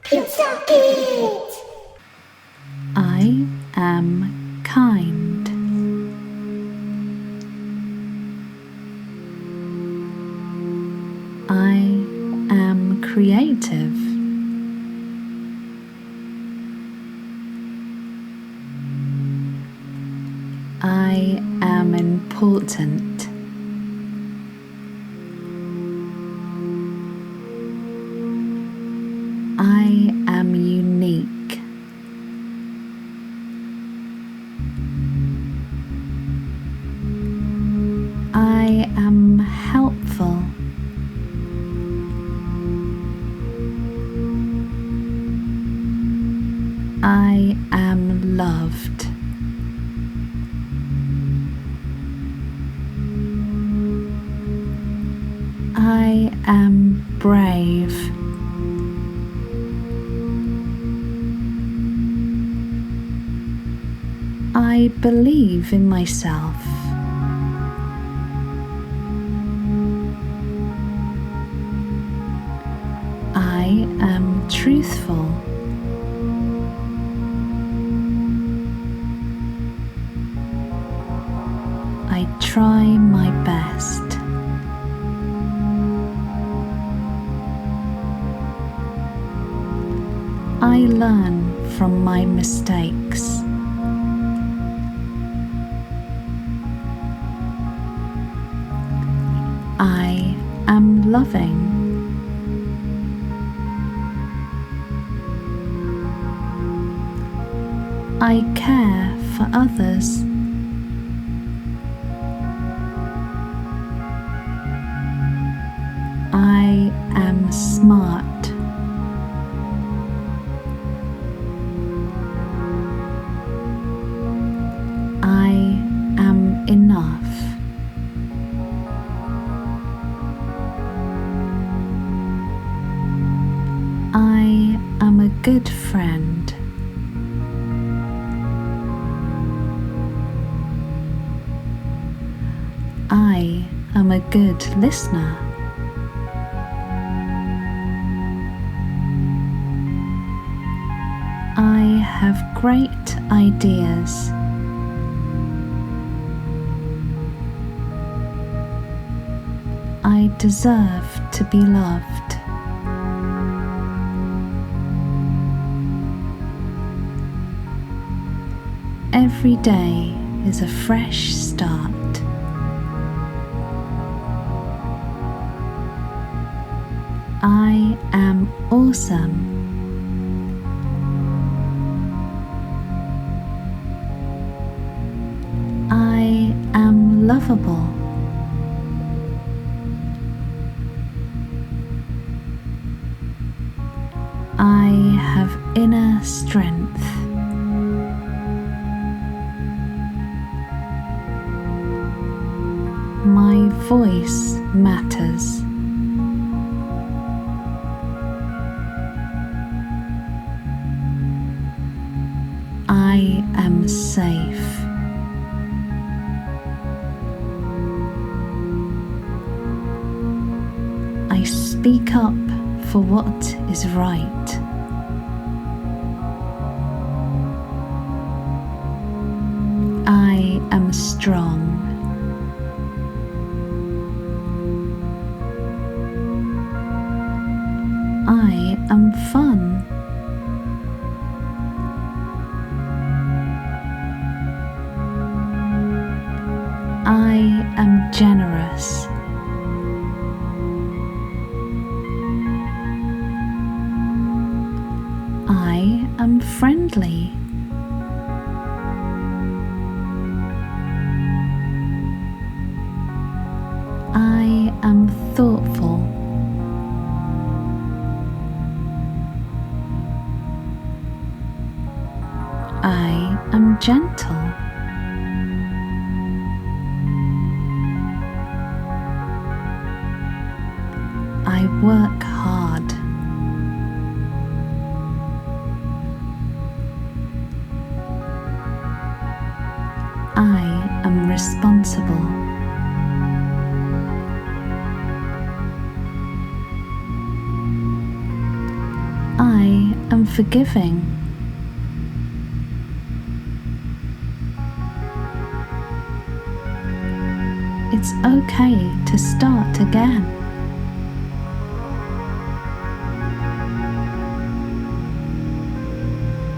It's a it. I am kind. I am creative. I am important. I am unique. I am helpful. I am loved. I am brave. I believe in myself. I am truthful. I try my best. I learn from my mistakes. I am loving. I care for others. I am smart. I am enough. I am a good friend. I am a good listener. I have great ideas. I deserve to be loved. Every day is a fresh start. I am awesome. I am lovable. I have inner strength. My voice matters. I am safe. I speak up for what is right. I am strong. I am fun. I am generous. I am friendly. I am thoughtful. I am gentle. I work hard. I am responsible. I forgiving. It's okay to start again.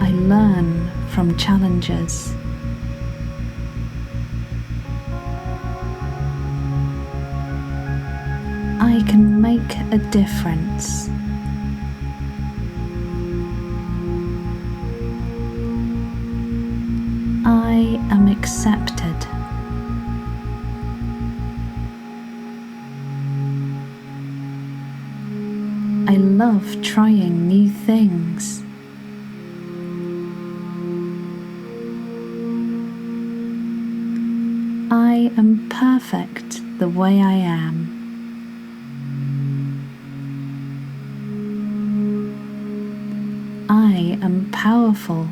I learn from challenges. I can make a difference. I am accepted. I love trying new things. I am perfect the way I am. I am powerful